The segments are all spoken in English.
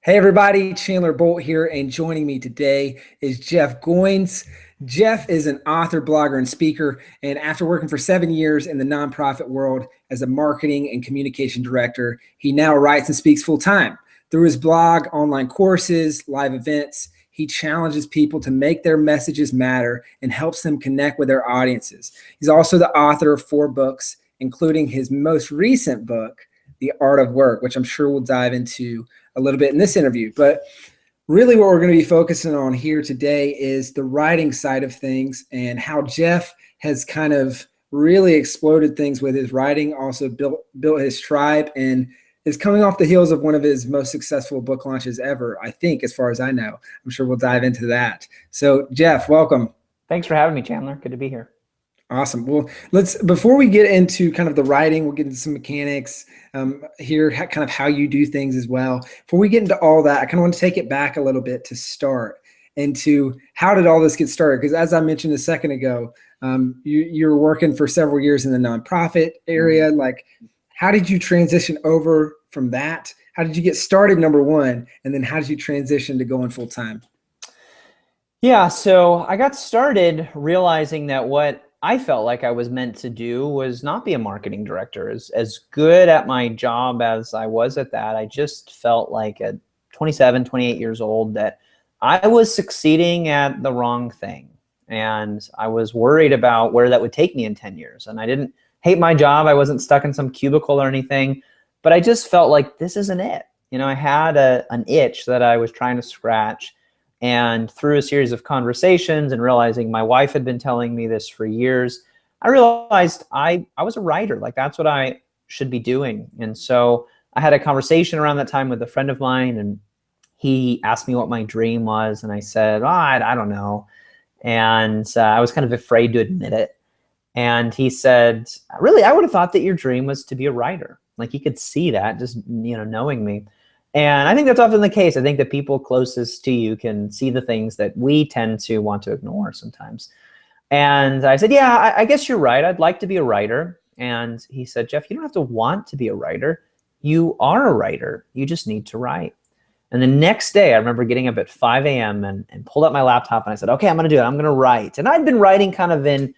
Hey everybody, Chandler Bolt here, and joining me today is Jeff Goins. Jeff is an author, blogger, and speaker, and after working for 7 years in the nonprofit world as a marketing and communication director, he now writes and speaks full-time. Through his blog, online courses, live events, he challenges people to make their messages matter and helps them connect with their audiences. He's also the author of 4 books, including his most recent book, The Art of Work, which I'm sure we'll dive into a little bit in this interview. But really what we're going to be focusing on here today is the writing side of things and how Jeff has kind of really exploded things with his writing, also built his tribe, and is coming off the heels of one of his most successful book launches ever, I think, as far as I know. I'm sure we'll dive into that. So Jeff, welcome. Thanks for having me, Chandler. Good to be here. Awesome. Well, before we get into kind of the writing, we'll get into some mechanics here, kind of how you do things as well. Before we get into all that, I kind of want to take it back a little bit to start into how did all this get started? Because as I mentioned a second ago, you were working for several years in the nonprofit area. Like, how did you transition over from that? How did you get started, number one? And then how did you transition to going full time? Yeah, so I got started realizing that what I felt like I was meant to do was not be a marketing director. As good at my job as I was at that, I just felt like at 27, 28 years old that I was succeeding at the wrong thing. And I was worried about where that would take me in 10 years. And I didn't hate my job. I wasn't stuck in some cubicle or anything, but I just felt like this isn't it. You know, I had an itch that I was trying to scratch. And through a series of conversations and realizing my wife had been telling me this for years, I realized I was a writer. Like, that's what I should be doing. And so I had a conversation around that time with a friend of mine, and he asked me what my dream was. And I said, I don't know. And I was kind of afraid to admit it. And he said, really, I would have thought that your dream was to be a writer. Like, he could see that just, knowing me. And I think that's often the case. I think the people closest to you can see the things that we tend to want to ignore sometimes. And I said, yeah, I guess you're right. I'd like to be a writer. And he said, Jeff, you don't have to want to be a writer. You are a writer. You just need to write. And the next day, I remember getting up at 5 a.m. and pulled up my laptop and I said, okay, I'm going to do it. I'm going to write. And I'd been writing kind of in,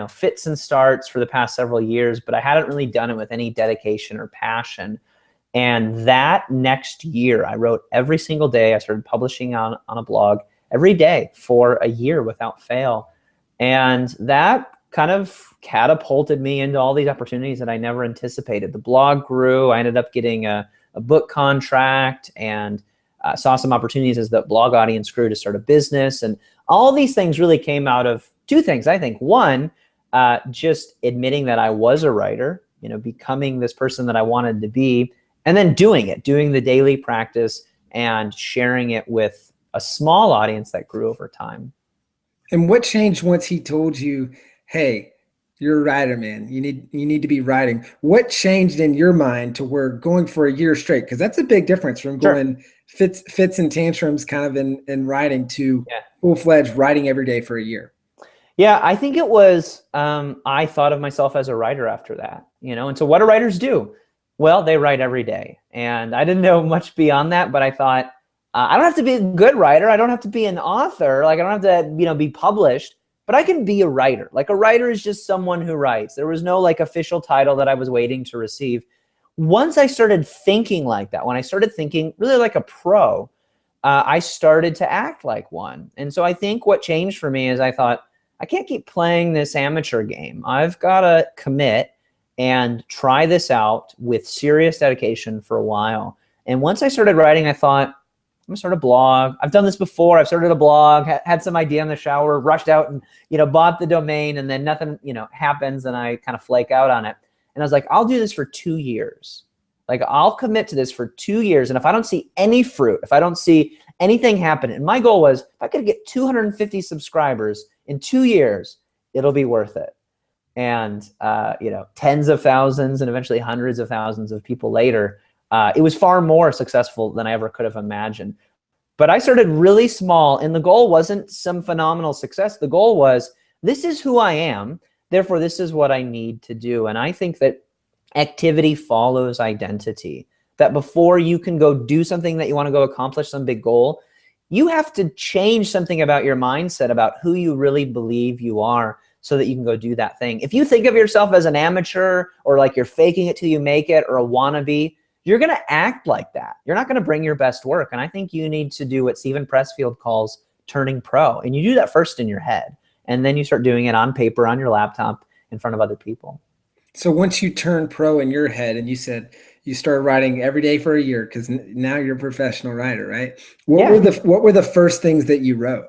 fits and starts for the past several years, but I hadn't really done it with any dedication or passion. And that next year, I wrote every single day. I started publishing on a blog every day for a year without fail. And that kind of catapulted me into all these opportunities that I never anticipated. The blog grew. I ended up getting a book contract and saw some opportunities as the blog audience grew to start a business. And all these things really came out of 2 things, I think. One, just admitting that I was a writer, becoming this person that I wanted to be. And then doing the daily practice and sharing it with a small audience that grew over time. And what changed once he told you, hey, you're a writer, man. You need to be writing. What changed in your mind to where going for a year straight? Because that's a big difference from going fits and tantrums kind of in writing to full-fledged writing every day for a year. Yeah, I think it was, I thought of myself as a writer after that, and so what do writers do? Well, they write every day. And I didn't know much beyond that, but I thought, I don't have to be a good writer. I don't have to be an author. Like, I don't have to, be published, but I can be a writer. Like, a writer is just someone who writes. There was no official title that I was waiting to receive. Once I started thinking like that, when I started thinking really like a pro, I started to act like one. And so I think what changed for me is I thought, I can't keep playing this amateur game. I've got to commit and try this out with serious dedication for a while. And once I started writing, I thought, I'm gonna start a blog. I've done this before. I've started a blog, had some idea in the shower, rushed out and, bought the domain, and then nothing, happens, and I kind of flake out on it. And I was like, I'll do this for 2 years. Like, I'll commit to this for 2 years. And if I don't see any fruit, if I don't see anything happen, and my goal was, if I could get 250 subscribers in 2 years, it'll be worth it. And, tens of thousands and eventually hundreds of thousands of people later, it was far more successful than I ever could have imagined. But I started really small, and the goal wasn't some phenomenal success. The goal was, this is who I am, therefore this is what I need to do. And I think that activity follows identity. that before you can go do something that you want to go accomplish, some big goal, you have to change something about your mindset about who you really believe you are so that you can go do that thing. If you think of yourself as an amateur or like you're faking it till you make it or a wannabe, you're going to act like that. You're not going to bring your best work. And I think you need to do what Stephen Pressfield calls turning pro. And you do that first in your head. And then you start doing it on paper, on your laptop, in front of other people. So once you turned pro in your head and you said you started writing every day for a year, because now you're a professional writer, right? What were the first things that you wrote?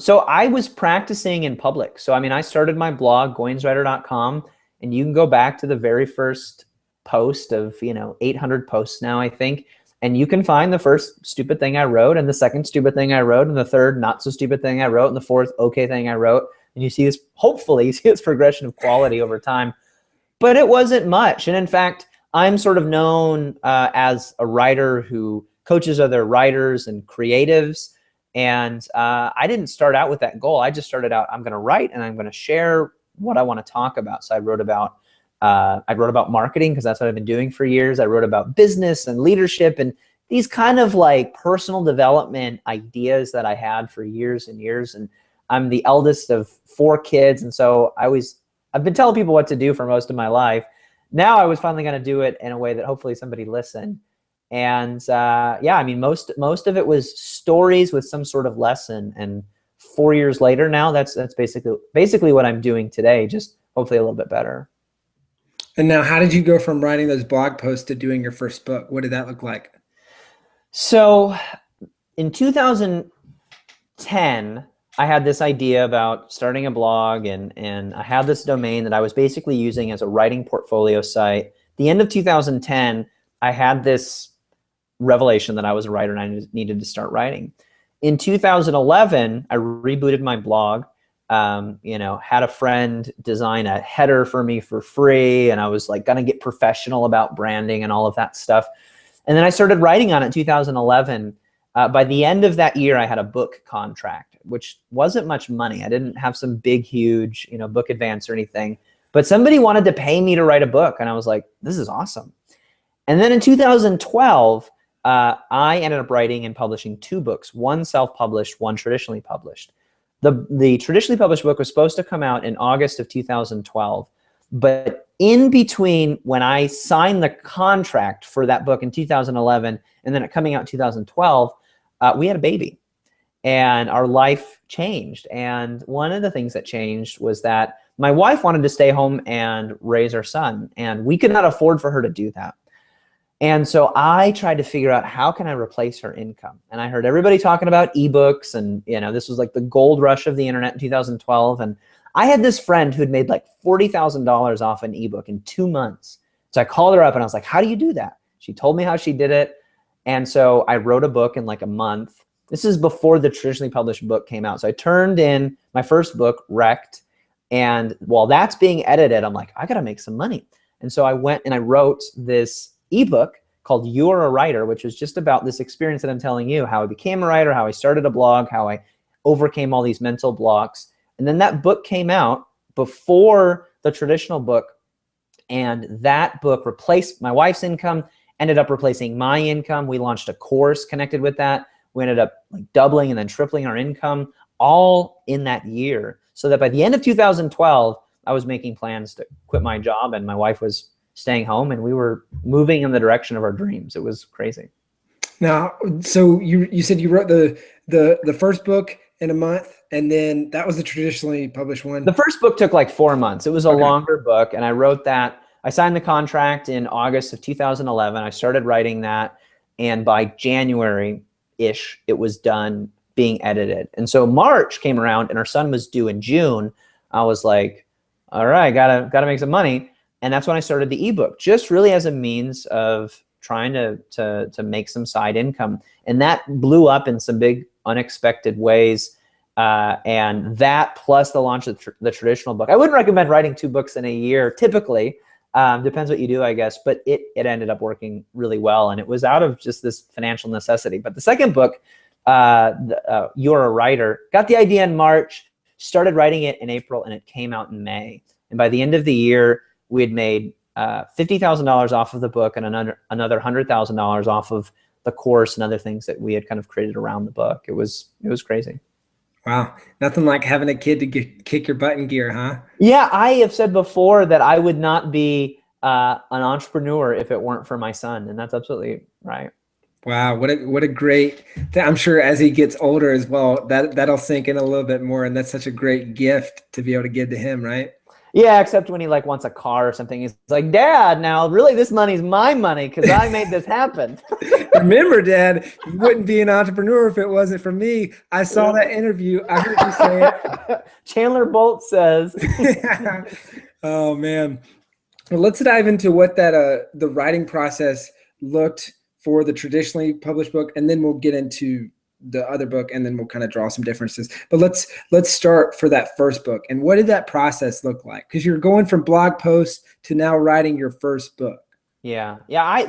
So I was practicing in public. So, I mean, I started my blog, goinswriter.com, and you can go back to the very first post of, 800 posts now, I think. And you can find the first stupid thing I wrote and the second stupid thing I wrote and the third not so stupid thing I wrote and the fourth okay thing I wrote. And you see this, hopefully, you see this progression of quality over time. But it wasn't much. And in fact, I'm sort of known as a writer who coaches other writers and creatives. And I didn't start out with that goal. I just started out, I'm going to write and I'm going to share what I want to talk about. So I wrote about marketing because that's what I've been doing for years. I wrote about business and leadership and these kind of like personal development ideas that I had for years and years. And I'm the eldest of 4 kids. And so I've been telling people what to do for most of my life. Now I was finally going to do it in a way that hopefully somebody listened. And yeah, I mean, most of it was stories with some sort of lesson. And 4 years later now, that's basically what I'm doing today, just hopefully a little bit better. And now, how did you go from writing those blog posts to doing your first book? What did that look like? So in 2010, I had this idea about starting a blog, and I had this domain that I was basically using as a writing portfolio site. The end of 2010, I had this revelation that I was a writer and I needed to start writing. In 2011, I rebooted my blog, had a friend design a header for me for free, and I was like gonna get professional about branding and all of that stuff. And then I started writing on it in 2011. By the end of that year, I had a book contract, which wasn't much money. I didn't have some big, huge, book advance or anything, but somebody wanted to pay me to write a book. And I was like, this is awesome. And then in 2012, I ended up writing and publishing 2 books, one self-published, one traditionally published. The traditionally published book was supposed to come out in August of 2012, but in between when I signed the contract for that book in 2011 and then it coming out in 2012, we had a baby and our life changed. And one of the things that changed was that my wife wanted to stay home and raise our son, and we could not afford for her to do that. And so I tried to figure out how can I replace her income. And I heard everybody talking about ebooks, and this was like the gold rush of the internet in 2012. And I had this friend who had made like $40,000 off an ebook in 2 months. So I called her up and I was like, how do you do that? She told me how she did it. And so I wrote a book in like a month. This is before the traditionally published book came out. So I turned in my first book, Wrecked. And while that's being edited, I'm like, I got to make some money. And so I went and I wrote this ebook called You're a Writer, which is just about this experience that I'm telling you, how I became a writer, how I started a blog, how I overcame all these mental blocks. And then that book came out before the traditional book. And that book replaced my wife's income, ended up replacing my income. We launched a course connected with that. We ended up like doubling and then tripling our income all in that year. So that by the end of 2012, I was making plans to quit my job and my wife was staying home and we were moving in the direction of our dreams. It was crazy. Now, so you said you wrote the first book in a month, and then that was the traditionally published one? The first book took like 4 months. It was a longer book, and I wrote that. I signed the contract in August of 2011. I started writing that, and by January-ish, it was done being edited. And so March came around, and our son was due in June. I was like, all right, gotta make some money. And that's when I started the ebook, just really as a means of trying to make some side income. And that blew up in some big unexpected ways. And that plus the launch of the traditional book. I wouldn't recommend writing 2 books in a year, typically. Depends what you do, I guess. But it ended up working really well. And it was out of just this financial necessity. But the second book, You're a Writer, got the idea in March, started writing it in April, and it came out in May. And by the end of the year, we had made $50,000 off of the book and another $100,000 off of the course and other things that we had kind of created around the book. It was crazy. Wow. Nothing like having a kid to kick your butt in gear, huh? Yeah, I have said before that I would not be an entrepreneur if it weren't for my son, and that's absolutely right. Wow, what a great, I'm sure as he gets older as well, that'll sink in a little bit more, and that's such a great gift to be able to give to him, right? Yeah, except when he like wants a car or something, he's like, Dad, now really this money's my money because I made this happen. Remember, Dad, you wouldn't be an entrepreneur if it wasn't for me. I saw that interview. I heard you say it. Chandler Bolt says. Oh man. Well, let's dive into what that the writing process looked for the traditionally published book, and then we'll get into the other book, and then we'll kind of draw some differences. But let's start for that first book. And what did that process look like? Because you're going from blog posts to now writing your first book. Yeah.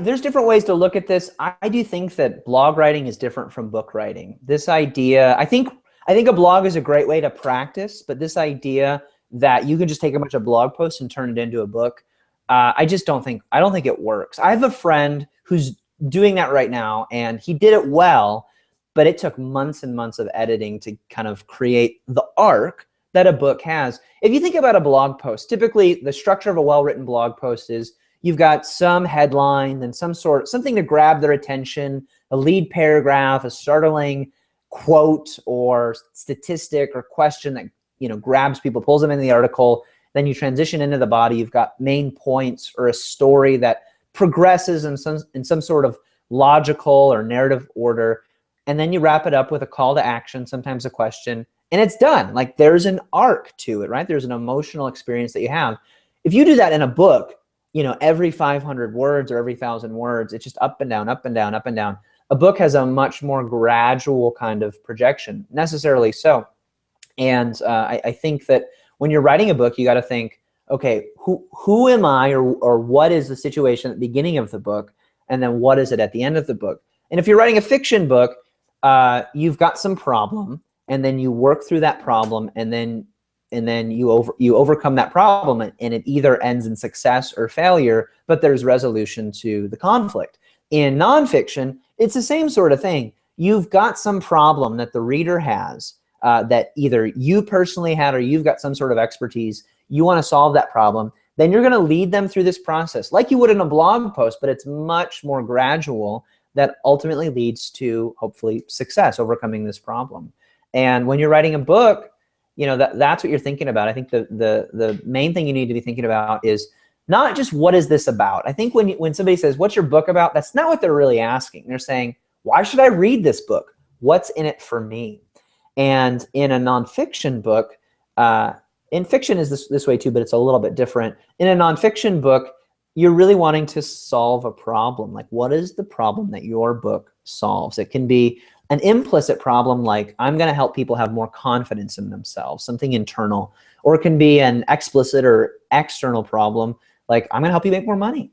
There's different ways to look at this. I do think that blog writing is different from book writing. This idea, I think a blog is a great way to practice, but this idea that you can just take a bunch of blog posts and turn it into a book, I don't think it works. I have a friend who's doing that right now, and he did it well, but it took months and months of editing to kind of create the arc that a book has. If you think about a blog post, typically the structure of a well-written blog post is you've got some headline, then something to grab their attention, a lead paragraph, a startling quote or statistic or question that grabs people, pulls them into the article. Then you transition into the body. You've got main points or a story that progresses in some sort of logical or narrative order, and then you wrap it up with a call to action, sometimes a question, and it's done. Like there's an arc to it, right? There's an emotional experience that you have. If you do that in a book, every 500 words or every 1,000 words, it's just up and down, up and down, up and down. A book has a much more gradual kind of projection, necessarily so. And I think that when you're writing a book, you got to think, okay, who am I, or what is the situation at the beginning of the book, and then what is it at the end of the book? And if you're writing a fiction book, you've got some problem, and then you work through that problem, and then you overcome that problem, and it either ends in success or failure, but there's resolution to the conflict. In nonfiction, it's the same sort of thing. You've got some problem that the reader has, that either you personally had or you've got some sort of expertise. You want to solve that problem. Then you're going to lead them through this process like you would in a blog post, but it's much more gradual that ultimately leads to hopefully success, overcoming this problem. And when you're writing a book, that's what you're thinking about. I think the main thing you need to be thinking about is not just what is this about. I think when somebody says, what's your book about? That's not what they're really asking. They're saying, why should I read this book? What's in it for me? And in a nonfiction book, in fiction is this way too, but it's a little bit different. In a nonfiction book, you're really wanting to solve a problem. Like, what is the problem that your book solves? It can be an implicit problem, like I'm going to help people have more confidence in themselves, something internal, or it can be an explicit or external problem, like I'm going to help you make more money.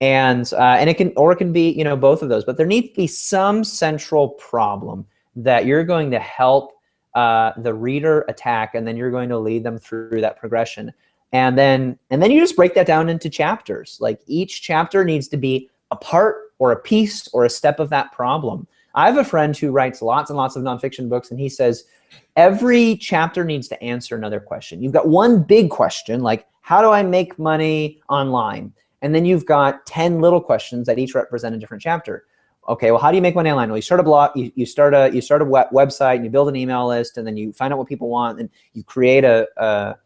And it can be both of those, but there needs to be some central problem that you're going to help the reader attack, and then you're going to lead them through that progression. And then you just break that down into chapters. Like each chapter needs to be a part or a piece or a step of that problem. I have a friend who writes lots and lots of nonfiction books, and he says every chapter needs to answer another question. You've got one big question, like how do I make money online? And then you've got 10 little questions that each represent a different chapter. Okay, well, how do you make money online? Well, you start a blog, you start a website, and you build an email list, and then you find out what people want, and you create a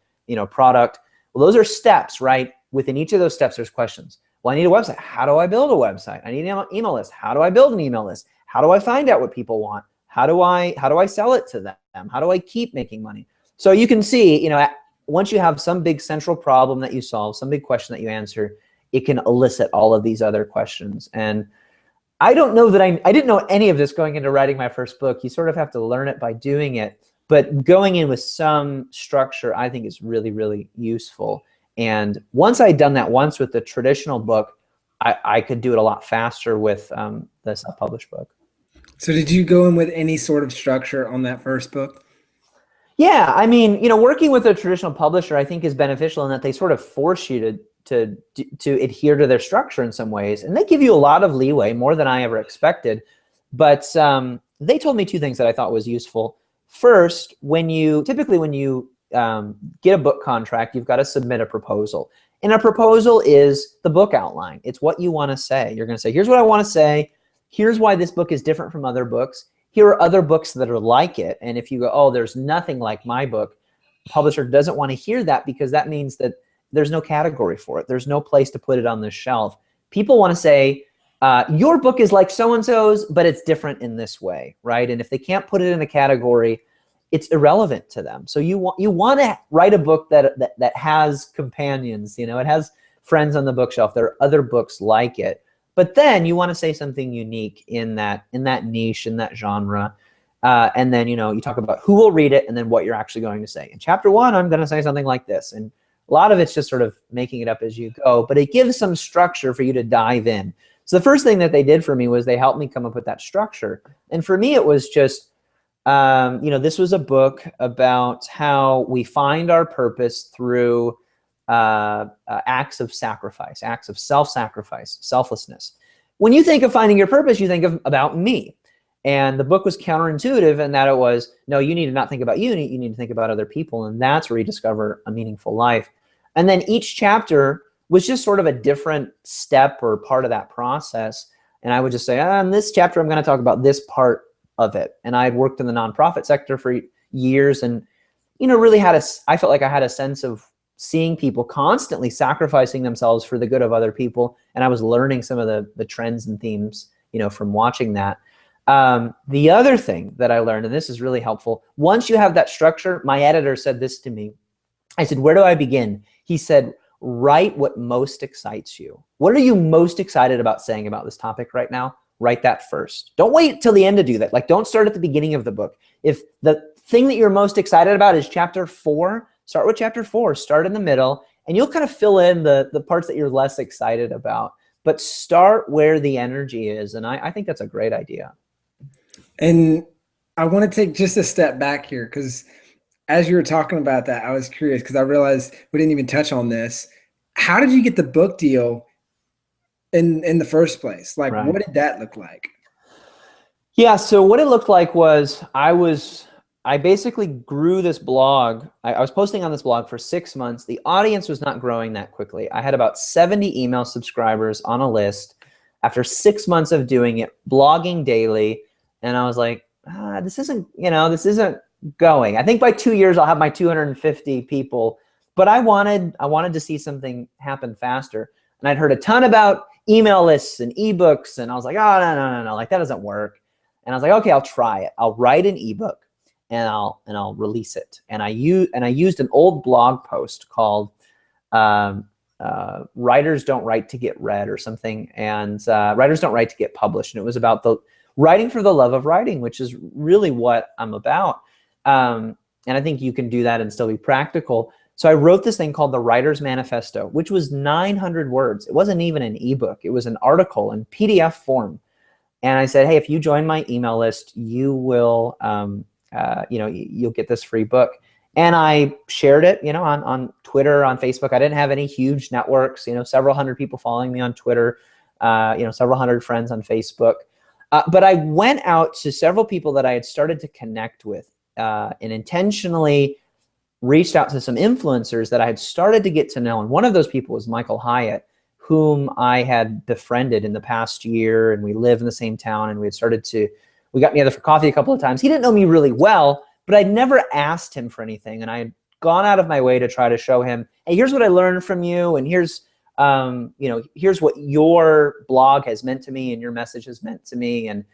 product. Well, those are steps, right? Within each of those steps, there's questions. Well, I need a website. How do I build a website? I need an email list. How do I build an email list? How do I find out what people want? How do I sell it to them? How do I keep making money? So you can see, once you have some big central problem that you solve, some big question that you answer, it can elicit all of these other questions. And I don't know that I didn't know any of this going into writing my first book. You sort of have to learn it by doing it. But going in with some structure, I think is really, really useful. And once I'd done that once with the traditional book, I could do it a lot faster with the self-published book. So did you go in with any sort of structure on that first book? Yeah, I mean, working with a traditional publisher, I think is beneficial in that they sort of force you to adhere to their structure in some ways, and they give you a lot of leeway, more than I ever expected. But they told me two things that I thought was useful. First, typically when you get a book contract, you've got to submit a proposal. And a proposal is the book outline. It's what you want to say. You're going to say, here's what I want to say. Here's why this book is different from other books. Here are other books that are like it. And if you go, oh, there's nothing like my book, the publisher doesn't want to hear that, because that means that there's no category for it. There's no place to put it on the shelf. People want to say, your book is like so-and-so's, but it's different in this way, right? And if they can't put it in a category, it's irrelevant to them. So you want to write a book that has companions. You know, it has friends on the bookshelf. There are other books like it. But then you want to say something unique in that niche, in that genre. And then, you know, you talk about who will read it and then what you're actually going to say. In chapter 1, I'm going to say something like this. And a lot of it's just sort of making it up as you go, but it gives some structure for you to dive in. So the first thing that they did for me was they helped me come up with that structure. And for me, it was just, you know, this was a book about how we find our purpose through acts of sacrifice, acts of self-sacrifice, selflessness. When you think of finding your purpose, you think of about me. And the book was counterintuitive in that it was, no, you need to not think about you, you need to think about other people. And that's where you discover a meaningful life. And then each chapter was just sort of a different step or part of that process. And I would just say, in this chapter, I'm going to talk about this part of it. And I had worked in the nonprofit sector for years, and, you know, really I felt like I had a sense of seeing people constantly sacrificing themselves for the good of other people. And I was learning some of the trends and themes, you know, from watching that. The other thing that I learned, and this is really helpful, once you have that structure, my editor said this to me. I said, where do I begin? He said, write what most excites you. What are you most excited about saying about this topic right now? Write that first. Don't wait till the end to do that. Like, don't start at the beginning of the book. If the thing that you're most excited about is chapter 4, start with chapter 4, start in the middle, and you'll kind of fill in the parts that you're less excited about. But start where the energy is. And I think that's a great idea. And I want to take just a step back here, because as you were talking about that, I was curious, because I realized we didn't even touch on this. How did you get the book deal in the first place? Like, right. What did that look like? Yeah, so what it looked like was I basically grew this blog. I was posting on this blog for 6 months. The audience was not growing that quickly. I had about 70 email subscribers on a list after 6 months of doing it, blogging daily. And I was like, this isn't going. I think by 2 years, I'll have my 250 people. But I wanted to see something happen faster. And I'd heard a ton about email lists and ebooks. And I was like, oh, no. Like, that doesn't work. And I was like, okay, I'll try it. I'll write an ebook and I'll release it. And I used an old blog post called Writers Don't Write to Get Read or something. And Writers Don't Write to Get Published. And it was about the writing for the love of writing, which is really what I'm about. And I think you can do that and still be practical. So I wrote this thing called the Writer's Manifesto, which was 900 words. It wasn't even an ebook. It was an article in PDF form. And I said, hey, if you join my email list, you will, you'll get this free book. And I shared it, on Twitter, on Facebook. I didn't have any huge networks, several hundred people following me on Twitter, several hundred friends on Facebook. But I went out to several people that I had started to connect with and intentionally reached out to some influencers that I had started to get to know. And one of those people was Michael Hyatt, whom I had befriended in the past year. And we live in the same town, and we got together for coffee a couple of times. He didn't know me really well, but I'd never asked him for anything. And I had gone out of my way to try to show him, hey, here's what I learned from you. And here's what your blog has meant to me and your message has meant to me. And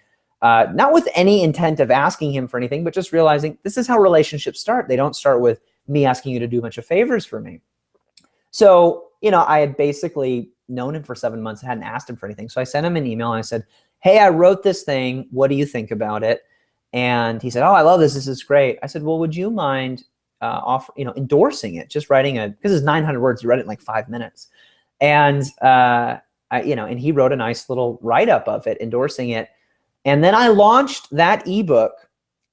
not with any intent of asking him for anything, but just realizing this is how relationships start. They don't start with me asking you to do a bunch of favors for me. So, I had basically known him for 7 months, hadn't asked him for anything. So I sent him an email and I said, hey, I wrote this thing. What do you think about it? And he said, oh, I love this. This is great. I said, well, would you mind endorsing it? Just writing because it's 900 words. You read it in like 5 minutes. And, and he wrote a nice little write-up of it, endorsing it. And then I launched that ebook,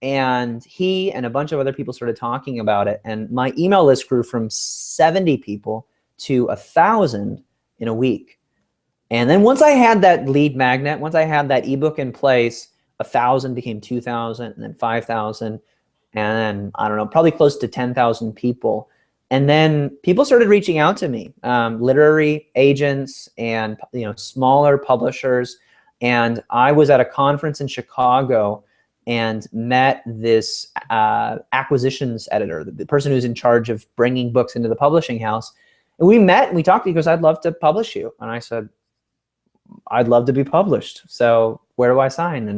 and he and a bunch of other people started talking about it. And my email list grew from 70 people to 1,000 in a week. And then once I had that lead magnet, once I had that ebook in place, 1,000 became 2,000, and then 5,000, and then, I don't know, probably close to 10,000 people. And then people started reaching out to me, literary agents and, you know, smaller publishers. And I was at a conference in Chicago and met this acquisitions editor, the person who's in charge of bringing books into the publishing house. And we met and we talked. He goes, "I'd love to publish you." And I said, "I'd love to be published. So where do I sign?"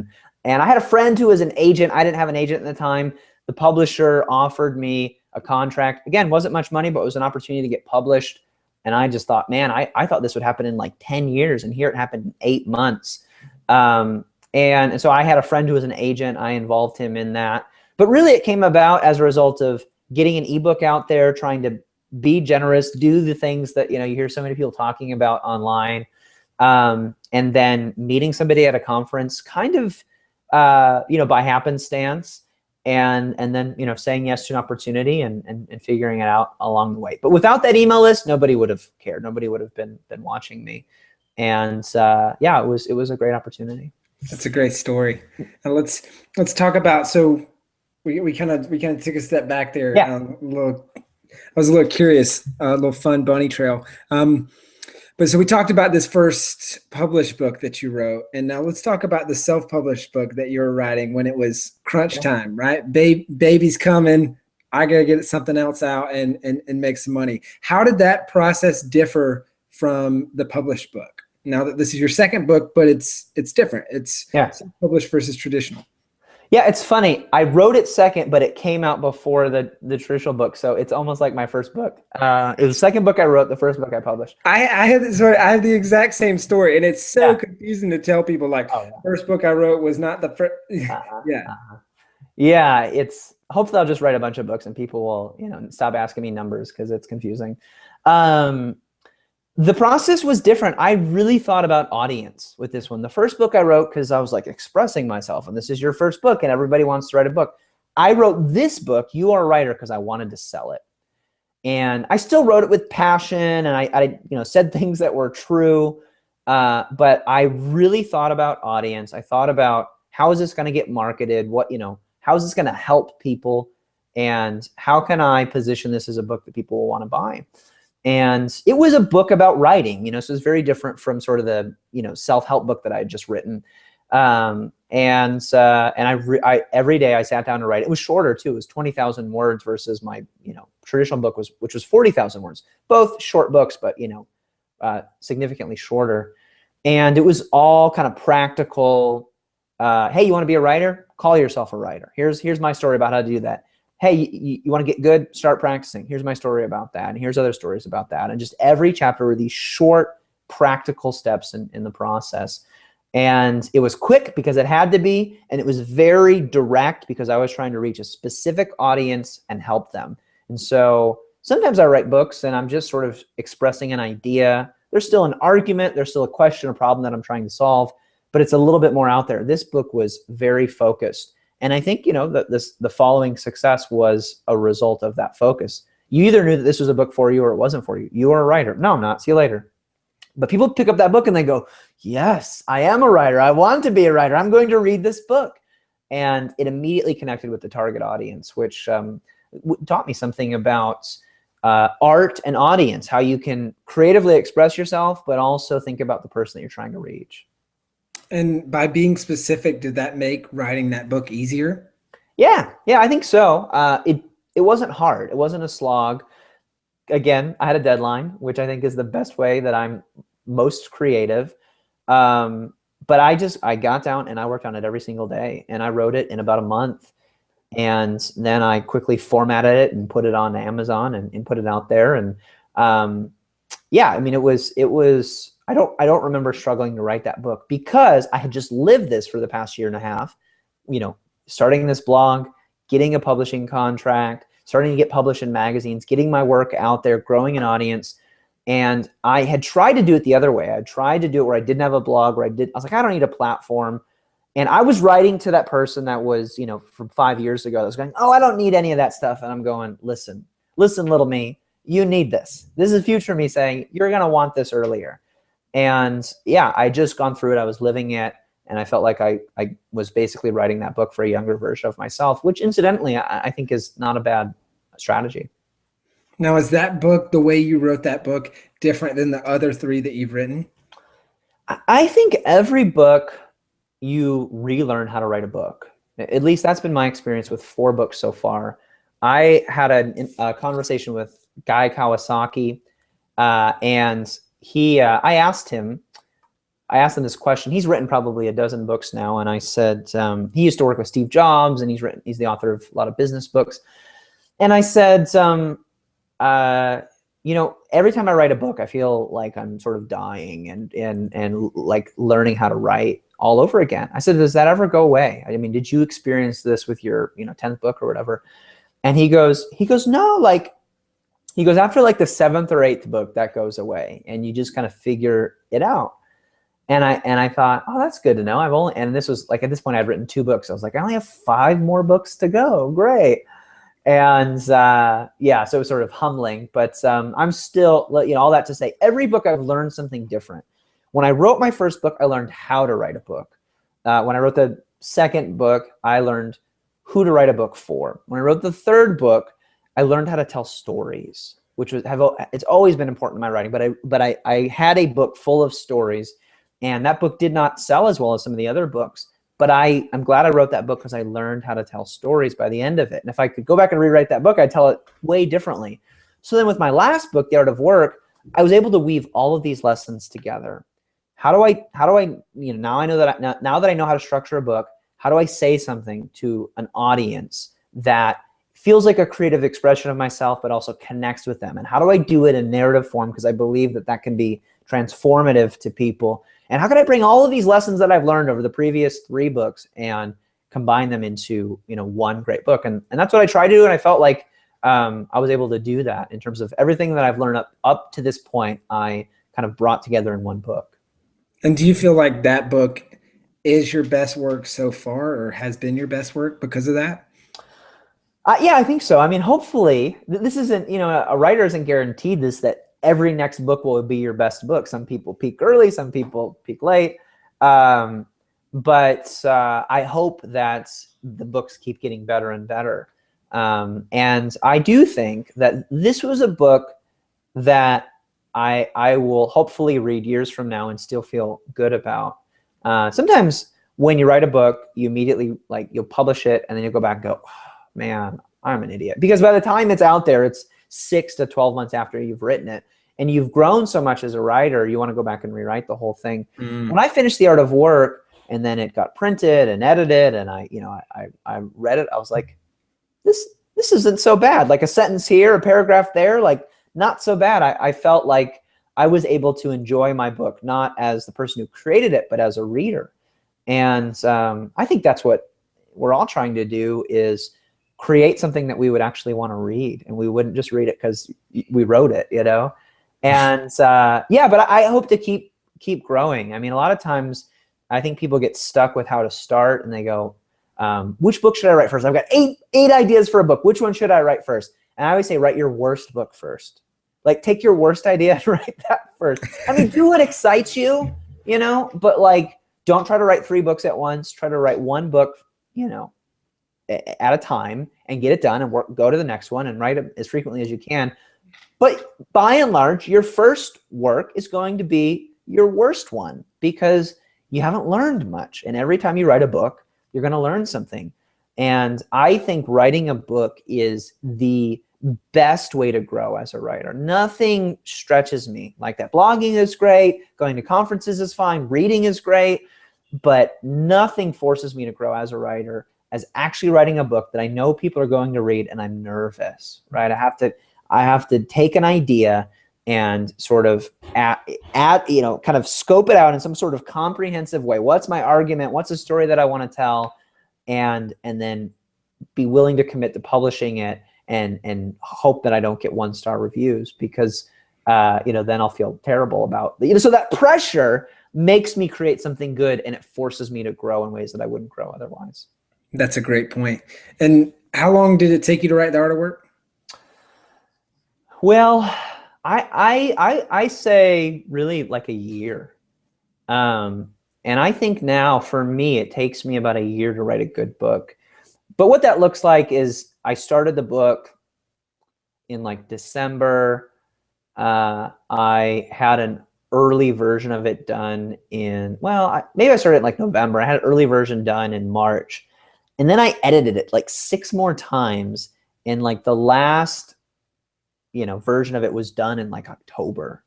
And I had a friend who was an agent. I didn't have an agent at the time. The publisher offered me a contract. Again, wasn't much money, but it was an opportunity to get published. And I just thought, man, I thought this would happen in like 10 years. And here it happened in 8 months. And so I had a friend who was an agent. I involved him in that. But really it came about as a result of getting an ebook out there, trying to be generous, do the things that, you know, you hear so many people talking about online. And then meeting somebody at a conference kind of, you know, by happenstance, and then, you know, saying yes to an opportunity and figuring it out along the way. But without that email list, nobody would have cared. Nobody would have been watching me. And yeah, it was a great opportunity. That's a great story. And let's talk about, so we kind of took a step back there. Yeah. I was a little curious, a little fun bunny trail. But so we talked about this first published book that you wrote, and now let's talk about the self-published book that you were writing when it was crunch time, right? Baby's coming. I gotta get something else out and make some money. How did that process differ from the published book? Now that this is your second book, but it's different. It's self-published versus traditional. Yeah, it's funny. I wrote it second, but it came out before the traditional book. So it's almost like my first book. It was the second book I wrote, the first book I published. I had the exact same story, and it's so confusing to tell people, like, first book I wrote was not the first. Yeah, it's, hopefully I'll just write a bunch of books and people will, you know, stop asking me numbers because it's confusing. The process was different. I really thought about audience with this one. The first book I wrote, because I was like expressing myself, and this is your first book and everybody wants to write a book. I wrote this book, You Are a Writer, because I wanted to sell it. And I still wrote it with passion, and I you know, said things that were true, but I really thought about audience. I thought about, how is this going to get marketed? What, you know, how is this going to help people? And how can I position this as a book that people will want to buy? And it was a book about writing, you know, so it's very different from sort of the, you know, self-help book that I had just written. And I every day I sat down to write. It was shorter too. It was 20,000 words versus my, you know, traditional book which was 40,000 words. Both short books, but, you know, significantly shorter. And it was all kind of practical. Hey, you want to be a writer? Call yourself a writer. Here's my story about how to do that. Hey, you want to get good? Start practicing. Here's my story about that. And here's other stories about that. And just every chapter were these short, practical steps in the process. And it was quick because it had to be. And it was very direct because I was trying to reach a specific audience and help them. And so sometimes I write books and I'm just sort of expressing an idea. There's still an argument. There's still a question or problem that I'm trying to solve. But it's a little bit more out there. This book was very focused. And I think, you know, the following success was a result of that focus. You either knew that this was a book for you or it wasn't for you. You are a writer. No, I'm not. See you later. But people pick up that book and they go, yes, I am a writer. I want to be a writer. I'm going to read this book. And it immediately connected with the target audience, which taught me something about art and audience, how you can creatively express yourself, but also think about the person that you're trying to reach. And by being specific, did that make writing that book easier? Yeah, I think so. It wasn't hard. It wasn't a slog. Again, I had a deadline, which I think is the best way that I'm most creative. But I got down and I worked on it every single day, and I wrote it in about a month. And then I quickly formatted it and put it on Amazon and put it out there. And yeah, I mean, it was. I don't remember struggling to write that book because I had just lived this for the past year and a half, you know, starting this blog, getting a publishing contract, starting to get published in magazines, getting my work out there, growing an audience. And I had tried to do it the other way. I tried to do it where I didn't have a blog, I was like, I don't need a platform. And I was writing to that person that was, you know, from 5 years ago, that was going, oh, I don't need any of that stuff. And I'm going, listen, little me, you need this. This is future me saying, you're going to want this earlier. And yeah, I just gone through it. I was living it. And I felt like I was basically writing that book for a younger version of myself, which incidentally, I think is not a bad strategy. Now, is that book, the way you wrote that book, different than the other 3 that you've written? I think every book you relearn how to write a book. At least that's been my experience with 4 books so far. I had a conversation with Guy Kawasaki, and I asked him this question. He's written probably a dozen books now, and I said he used to work with Steve Jobs, and he's the author of a lot of business books. And I said, you know, every time I write a book, I feel like I'm sort of dying and like learning how to write all over again. I said, does that ever go away? I mean, did you experience this with your 10th book or whatever? And he goes, no, like, he goes, after like the 7th or 8th book, that goes away, and you just kind of figure it out. And I thought, oh, that's good to know. And this was like, at this point I'd written 2 books. I was like, I only have 5 more books to go. Great. And yeah, so it was sort of humbling, but I'm still, all that to say, every book I've learned something different. When I wrote my first book, I learned how to write a book. When I wrote the 2nd book, I learned who to write a book for. When I wrote the 3rd book, I learned how to tell stories, which it's always been important in my writing, but I had a book full of stories, and that book did not sell as well as some of the other books. But I'm glad I wrote that book because I learned how to tell stories by the end of it. And if I could go back and rewrite that book, I'd tell it way differently. So then with my last book, The Art of Work, I was able to weave all of these lessons together. How do I, now I know that now that I know how to structure a book, how do I say something to an audience that feels like a creative expression of myself, but also connects with them? And how do I do it in narrative form? Because I believe that can be transformative to people. And how can I bring all of these lessons that I've learned over the previous 3 books and combine them into, one great book? And that's what I try to do. And I felt like I was able to do that in terms of everything that I've learned up to this point. I kind of brought together in one book. And do you feel like that book is your best work so far, or has been your best work because of that? Yeah, I think so. I mean, hopefully this isn't, a writer isn't guaranteed that every next book will be your best book. Some people peak early, some people peak late. But I hope that the books keep getting better and better. And I do think that this was a book that I will hopefully read years from now and still feel good about. Sometimes when you write a book, you immediately, you'll publish it and then you'll go back and go, oh, man, I'm an idiot. Because by the time it's out there, it's 6 to 12 months after you've written it, and you've grown so much as a writer, you want to go back and rewrite the whole thing. When I finished The Art of Work and then it got printed and edited and I read it, I was like, this isn't so bad. Like a sentence here, a paragraph there, like not so bad. I felt like I was able to enjoy my book, not as the person who created it, but as a reader. And I think that's what we're all trying to do, is create something that we would actually want to read, and we wouldn't just read it because we wrote it, And yeah, but I hope to keep growing. I mean, a lot of times I think people get stuck with how to start, and they go, which book should I write first? I've got eight ideas for a book. Which one should I write first? And I always say, write your worst book first. Like, take your worst idea and write that first. I mean, do what excites you, but don't try to write 3 books at once. Try to write 1 book, at a time and get it done, and go to the next one and write it as frequently as you can. But by and large, your first work is going to be your worst one because you haven't learned much. And every time you write a book, you're going to learn something. And I think writing a book is the best way to grow as a writer. Nothing stretches me like that. Blogging is great. Going to conferences is fine. Reading is great. But nothing forces me to grow as a writer as actually writing a book that I know people are going to read, and I'm nervous, right? I have to take an idea and sort of kind of scope it out in some sort of comprehensive way. What's my argument? What's the story that I want to tell? And then be willing to commit to publishing it and hope that I don't get 1-star reviews, because then I'll feel terrible about so that pressure makes me create something good, and it forces me to grow in ways that I wouldn't grow otherwise. That's a great point. And how long did it take you to write The Art of Work? Well, I say really like a year. And I think now for me, it takes me about a year to write a good book. But what that looks like is I started the book in like December. I had an early version of it done in, well, maybe I started in like November. I had an early version done in March. And then I edited it like 6 more times. And like the last, version of it was done in like October,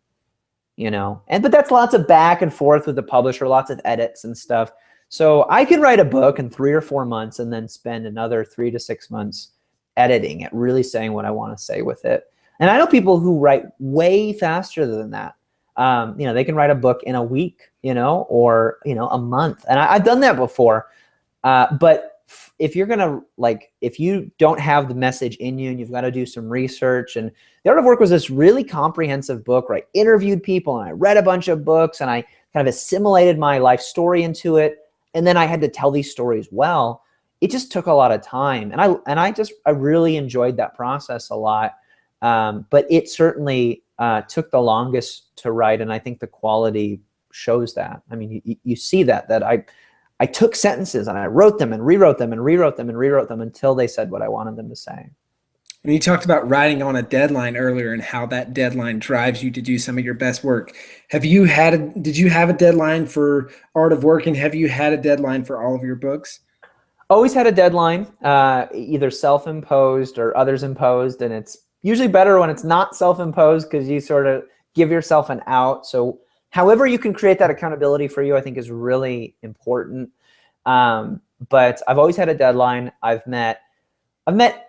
but that's lots of back and forth with the publisher, lots of edits and stuff. So I could write a book in 3 or 4 months and then spend another 3 to 6 months editing it, really saying what I want to say with it. And I know people who write way faster than that. They can write a book in a week, or, a month. And I've done that before. But if you're gonna if you don't have the message in you and you've got to do some research, and The Art of Work was this really comprehensive book where I interviewed people and I read a bunch of books and I kind of assimilated my life story into it. And then I had to tell these stories well. It just took a lot of time. And I really enjoyed that process a lot. But it certainly took the longest to write. And I think the quality shows that. I mean, you see that I took sentences and I wrote them and rewrote them and rewrote them and rewrote them until they said what I wanted them to say. And you talked about writing on a deadline earlier and how that deadline drives you to do some of your best work. Did you have a deadline for Art of Working? Have you had a deadline for all of your books? Always had a deadline, either self-imposed or others imposed. And it's usually better when it's not self-imposed because you sort of give yourself an out. So however you can create that accountability for you, I think is really important. But I've always had a deadline. I've met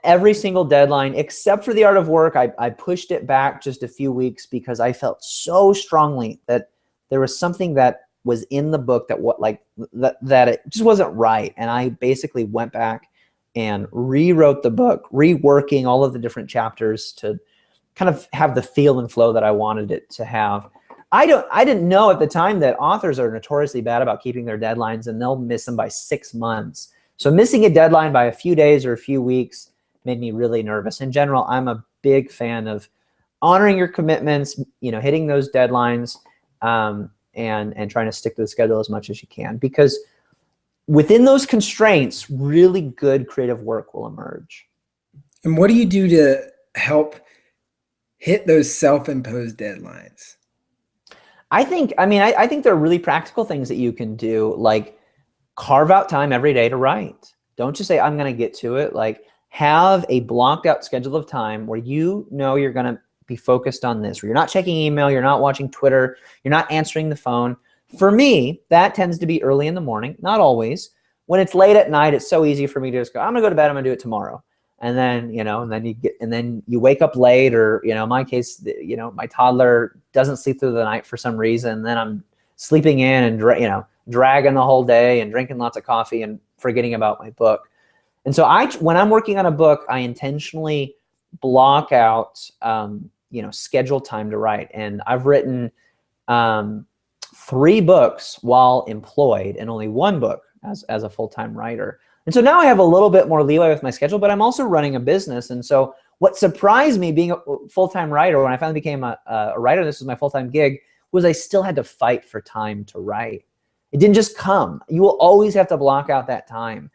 every single deadline except for The Art of Work. I pushed it back just a few weeks because I felt so strongly that there was something that was in the book that it just wasn't right. And I basically went back and rewrote the book, reworking all of the different chapters to kind of have the feel and flow that I wanted it to have. I didn't know at the time that authors are notoriously bad about keeping their deadlines, and they'll miss them by 6 months. So missing a deadline by a few days or a few weeks made me really nervous. In general, I'm a big fan of honoring your commitments, hitting those deadlines, and trying to stick to the schedule as much as you can, because within those constraints, really good creative work will emerge. And what do you do to help hit those self-imposed deadlines? I think there are really practical things that you can do, like carve out time every day to write. Don't just say, I'm going to get to it. Like, have a blocked out schedule of time where you're going to be focused on this, where you're not checking email, you're not watching Twitter, you're not answering the phone. For me, that tends to be early in the morning, not always. When it's late at night, it's so easy for me to just go, I'm going to go to bed, I'm going to do it tomorrow. And then, and then you wake up late, or, in my case, my toddler doesn't sleep through the night for some reason. Then I'm sleeping in and, dragging the whole day and drinking lots of coffee and forgetting about my book. And so when I'm working on a book, I intentionally block out, scheduled time to write. And I've written 3 books while employed and only 1 book as a full-time writer. And so now I have a little bit more leeway with my schedule, but I'm also running a business. And so what surprised me being a full-time writer, when I finally became a writer, this was my full-time gig, was I still had to fight for time to write. It didn't just come. You will always have to block out that time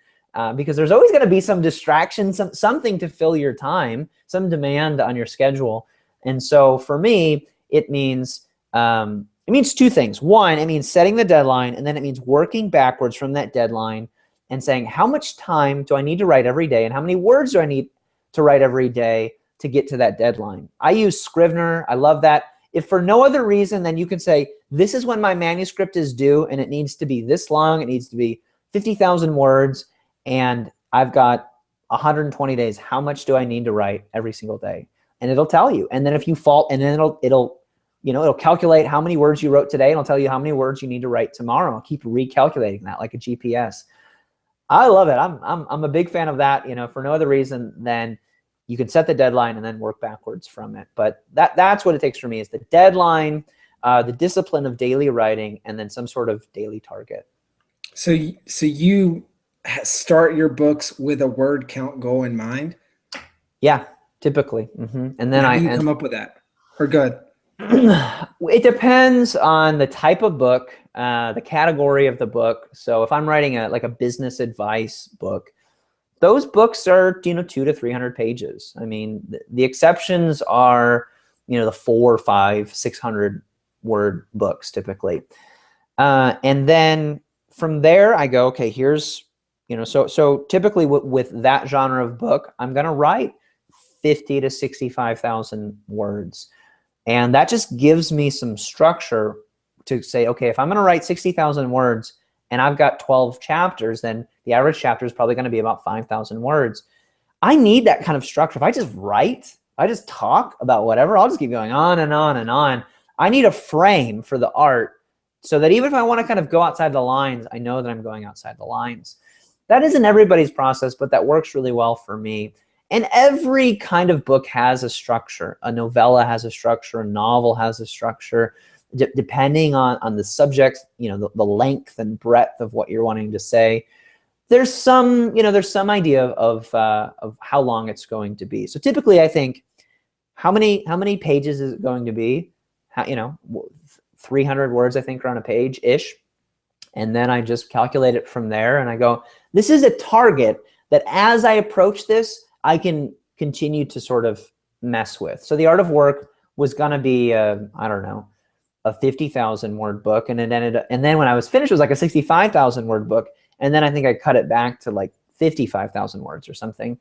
because there's always going to be some distraction, something to fill your time, some demand on your schedule. And so for me, it means 2 things. One, it means setting the deadline, and then it means working backwards from that deadline and saying, how much time do I need to write every day, and how many words do I need to write every day to get to that deadline? I use Scrivener. I love that. If for no other reason, then you can say, this is when my manuscript is due, and it needs to be this long. It needs to be 50,000 words, and I've got 120 days. How much do I need to write every single day? And it'll tell you. And then if you fall, and then it'll calculate how many words you wrote today, and it'll tell you how many words you need to write tomorrow. I'll keep recalculating that like a GPS. I love it. I'm a big fan of that, for no other reason than you can set the deadline and then work backwards from it. But that's what it takes for me, is the deadline, the discipline of daily writing, and then some sort of daily target. So you start your books with a word count goal in mind? Yeah. typically. And And then how do you come up with that? Or good? It depends on the type of book, the category of the book. So if I'm writing like a business advice book, those books are, 200 to 300 pages. I mean, the exceptions are, the 400, 500, 600 word books typically. And then from there I go, okay, here's, so typically with that genre of book, I'm going to write 50 to 65,000 words. And that just gives me some structure to say, okay, if I'm going to write 60,000 words and I've got 12 chapters, then the average chapter is probably going to be about 5,000 words. I need that kind of structure. If I just write, I just talk about whatever, I'll just keep going on and on and on. I need a frame for the art so that even if I want to kind of go outside the lines, I know that I'm going outside the lines. That isn't everybody's process, but that works really well for me. And every kind of book has a structure. A novella has a structure, a novel has a structure, depending on the subject, the length and breadth of what you're wanting to say. There's some idea of how long it's going to be. So typically I think, how many pages is it going to be? 300 words, I think, are on a page-ish. And then I just calculate it from there and I go, this is a target that as I approach this, I can continue to sort of mess with. So The Art of Work was going to be, I don't know, a 50,000 word book. And it ended up, and then when I was finished, it was like a 65,000 word book. And then I think I cut it back to like 55,000 words or something.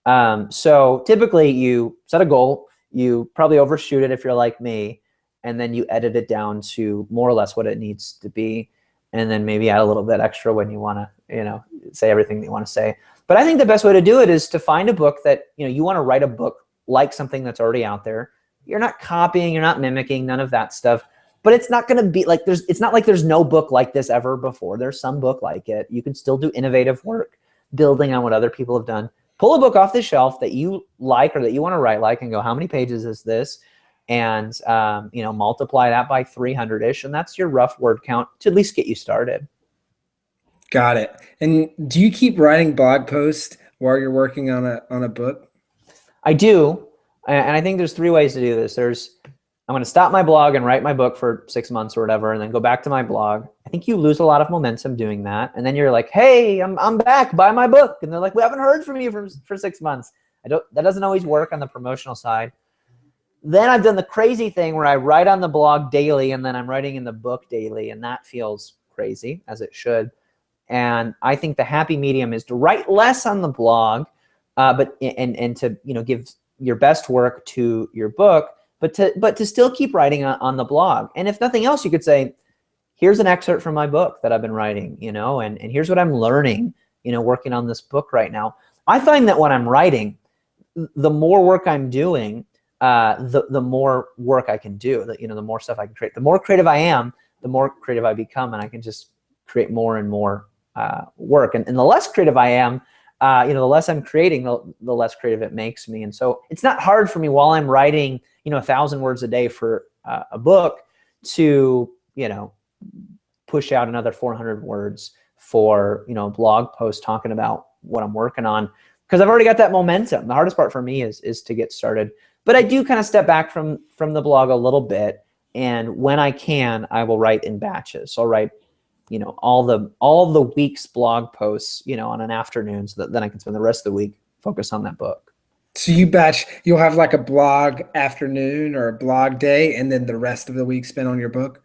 So typically you set a goal, you probably overshoot it if you're like me, and then you edit it down to more or less what it needs to be. And then maybe add a little bit extra when you want to, say everything that you want to say. But I think the best way to do it is to find a book that, you want to write a book like something that's already out there. You're not copying, you're not mimicking, none of that stuff. But it's not going to be like it's not like there's no book like this ever before. There's some book like it. You can still do innovative work, building on what other people have done. Pull a book off the shelf that you like or that you want to write like and go, how many pages is this? And, multiply that by 300-ish. And that's your rough word count to at least get you started. Got it. And do you keep writing blog posts while you're working on a book? I do. And I think there's 3 ways to do this. I'm going to stop my blog and write my book for 6 months or whatever, and then go back to my blog. I think you lose a lot of momentum doing that. And then you're like, hey, I'm back, buy my book. And they're like, we haven't heard from you for 6 months. That doesn't always work on the promotional side. Then I've done the crazy thing where I write on the blog daily and then I'm writing in the book daily, and that feels crazy, as it should. And I think the happy medium is to write less on the blog, but to give your best work to your book, but to still keep writing on the blog. And if nothing else, you could say, here's an excerpt from my book that I've been writing, and here's what I'm learning, working on this book right now. I find that when I'm writing, the more work I'm doing, the more work I can do. The more stuff I can create. The more creative I am, the more creative I become, and I can just create more and more work. And the less creative I am, the less I'm creating, the less creative it makes me. And so it's not hard for me while I'm writing, 1,000 words a day for a book to, push out another 400 words for, a blog post talking about what I'm working on, because I've already got that momentum. The hardest part for me is to get started. But I do kind of step back from the blog a little bit, and when I can, I will write in batches. So I'll write, all the week's blog posts, on an afternoon, so that then I can spend the rest of the week focus on that book. So you'll have like a blog afternoon or a blog day, and then the rest of the week spent on your book?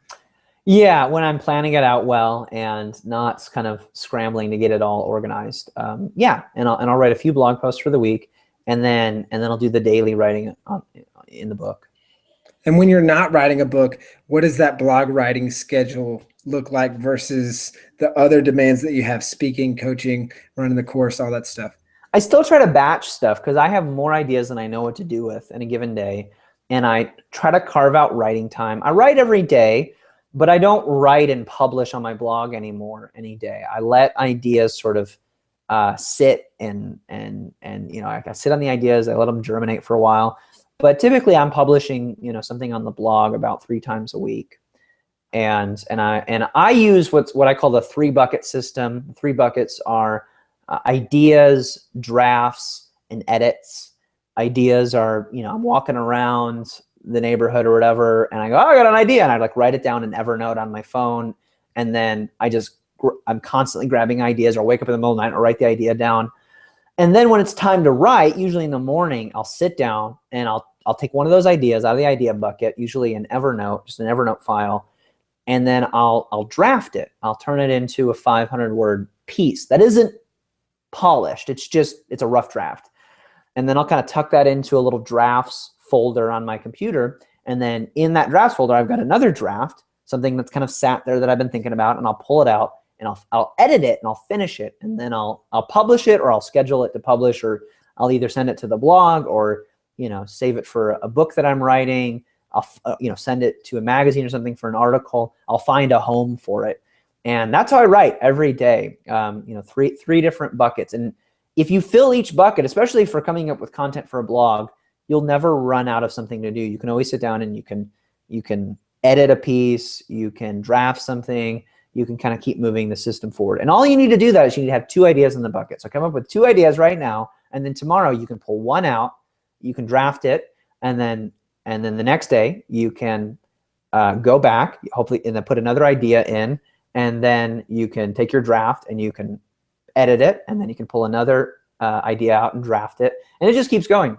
Yeah, when I'm planning it out well and not kind of scrambling to get it all organized. Yeah, and I'll write a few blog posts for the week, and then I'll do the daily writing in the book. And when you're not writing a book, what does that blog writing schedule look like versus the other demands that you have: speaking, coaching, running the course, all that stuff? I still try to batch stuff because I have more ideas than I know what to do with in a given day. And I try to carve out writing time. I write every day, but I don't write and publish on my blog anymore any day. I let ideas sort of sit and I sit on the ideas. I let them germinate for a while. But typically I'm publishing, something on the blog about 3 times a week. And I use what I call the 3 bucket system. The 3 buckets are ideas, drafts, and edits. ideas are, I'm walking around the neighborhood or whatever, and I go, oh, I got an idea. And I like write it down in Evernote on my phone. And then I'm constantly grabbing ideas, or wake up in the middle of the night or write the idea down. And then when it's time to write, usually in the morning, I'll sit down and I'll take one of those ideas out of the idea bucket, usually in Evernote, just an Evernote file. And then I'll draft it. I'll turn it into a 500-word piece that isn't polished. It's a rough draft. And then I'll kind of tuck that into a little drafts folder on my computer. And then in that drafts folder, I've got another draft, something that's kind of sat there that I've been thinking about, and I'll pull it out and I'll edit it and I'll finish it. And then I'll publish it, or I'll schedule it to publish, or I'll either send it to the blog, or, save it for a book that I'm writing. I'll, send it to a magazine or something for an article. I'll find a home for it. And that's how I write every day. Three different buckets. And if you fill each bucket, especially for coming up with content for a blog, you'll never run out of something to do. You can always sit down and you can edit a piece, you can draft something, you can kind of keep moving the system forward. And all you need to do that is you need to have 2 ideas in the bucket. So come up with 2 ideas right now, and then tomorrow you can pull one out, you can draft it, and then the next day you can go back, hopefully, and then put another idea in, and then you can take your draft and you can edit it, and then you can pull another idea out and draft it, and it just keeps going.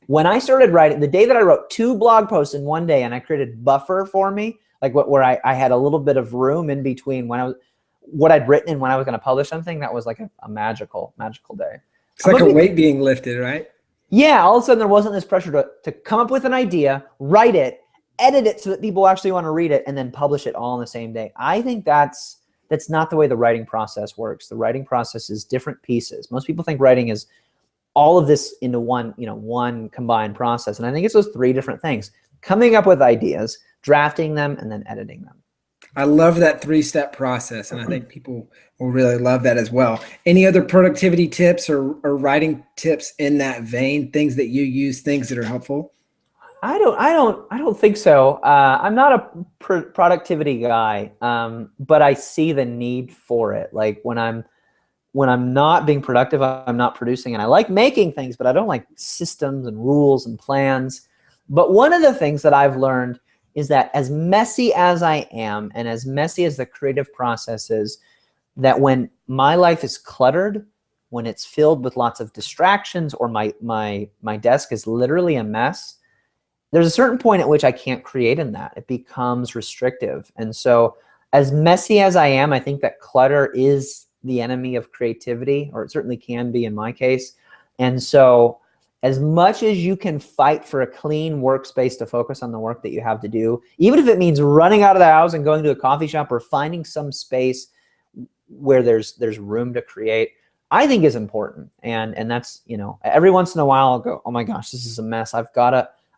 When I started writing, the day that I wrote 2 blog posts in one day, and I created buffer for me, like where I had a little bit of room in between what I'd written and when I was going to publish something, that was like a magical day. It's like a weight being lifted, right? Yeah, all of a sudden there wasn't this pressure to come up with an idea, write it, edit it so that people actually want to read it, and then publish it all in the same day. I think that's not the way the writing process works. The writing process is different pieces. Most people think writing is all of this into one combined process. And I think it's those 3 different things: coming up with ideas, drafting them, and then editing them. I love that 3-step process, and I think people will really love that as well. Any other productivity tips or writing tips in that vein? Things that you use, things that are helpful? I don't think so. I'm not a productivity guy, but I see the need for it. Like when I'm not being productive, I'm not producing, and I like making things, but I don't like systems and rules and plans. But one of the things that I've learned is that as messy as I am, and as messy as the creative process is, that when my life is cluttered, when it's filled with lots of distractions, or my desk is literally a mess, there's a certain point at which I can't create in that. It becomes restrictive. And so as messy as I am, I think that clutter is the enemy of creativity, or it certainly can be in my case. And so as much as you can fight for a clean workspace to focus on the work that you have to do, even if it means running out of the house and going to a coffee shop, or finding some space where there's room to create, I think is important. And that's, every once in a while I'll go, oh my gosh, this is a mess. I've got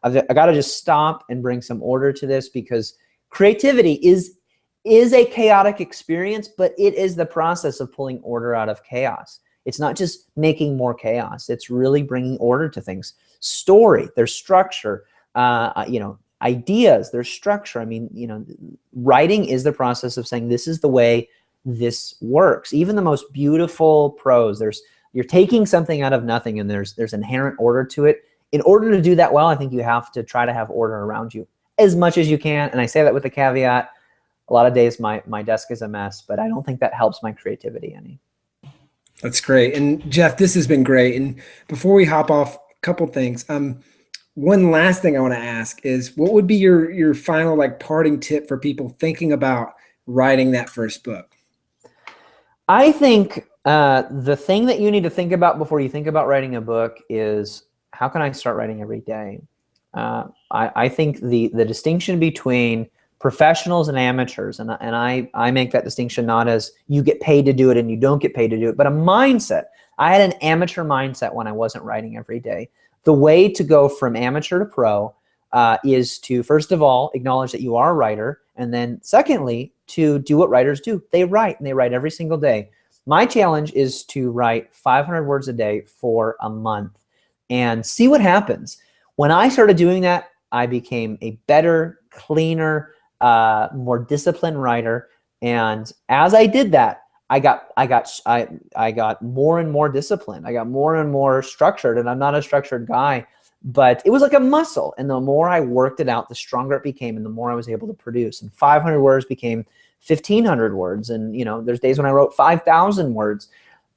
to just stop and bring some order to this, because creativity is a chaotic experience, but it is the process of pulling order out of chaos. It's not just making more chaos. It's really bringing order to things. Story, there's structure, ideas, there's structure. I mean, writing is the process of saying, this is the way this works. Even the most beautiful prose, you're taking something out of nothing, and there's inherent order to it. In order to do that well, I think you have to try to have order around you as much as you can. And I say that with the caveat, a lot of days my desk is a mess, but I don't think that helps my creativity any. That's great. And Jeff, this has been great. And before we hop off, a couple things. One last thing I want to ask is, what would be your final parting tip for people thinking about writing that first book? I think the thing that you need to think about before you think about writing a book is, how can I start writing every day? I think the distinction between professionals and amateurs, and I make that distinction not as you get paid to do it and you don't get paid to do it, but a mindset. I had an amateur mindset when I wasn't writing every day. The way to go from amateur to pro is to, first of all, acknowledge that you are a writer, and then secondly, to do what writers do. They write, and they write every single day. My challenge is to write 500 words a day for a month and see what happens. When I started doing that, I became a better, cleaner, more disciplined writer. And as I did that, I got more and more disciplined. I got more and more structured, and I'm not a structured guy, but it was like a muscle. And the more I worked it out, the stronger it became, and the more I was able to produce. And 500 words became 1,500 words. And, you know, there's days when I wrote 5,000 words,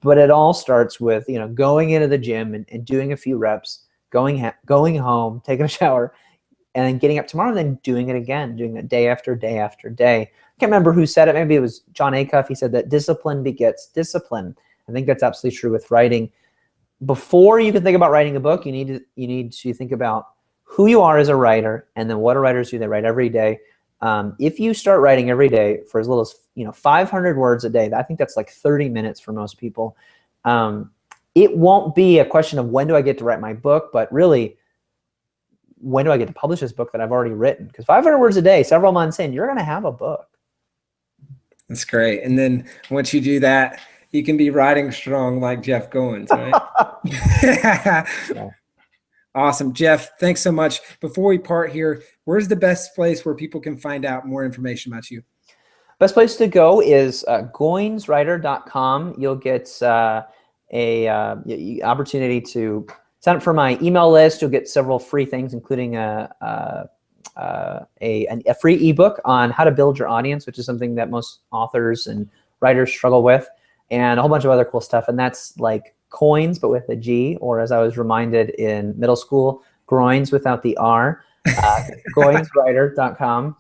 but it all starts with, you know, going into the gym and doing a few reps, going home, taking a shower, and then getting up tomorrow and then doing it again, doing it day after day after day. I can't remember who said it. Maybe it was John Acuff. He said that discipline begets discipline. I think that's absolutely true with writing. Before you can think about writing a book, you need to think about who you are as a writer, and then what do writers do? They write every day. If you start writing every day for as little as 500 words a day, I think that's like 30 minutes for most people. It won't be a question of when do I get to write my book, but really, when do I get to publish this book that I've already written? Because 500 words a day, several months in, you're going to have a book. That's great. And then once you do that, you can be writing strong like Jeff Goins, right? Yeah. Awesome. Jeff, thanks so much. Before we part here, where's the best place where people can find out more information about you? Best place to go is goinswriter.com. You'll get a opportunity to sign up for my email list. You'll get several free things, including a free ebook on how to build your audience, which is something that most authors and writers struggle with, and a whole bunch of other cool stuff. And that's like coins, but with a G, or as I was reminded in middle school, groins without the R. Goinswriter.com,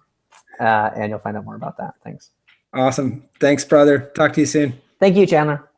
and you'll find out more about that. Thanks. Awesome. Thanks, brother. Talk to you soon. Thank you, Chandler.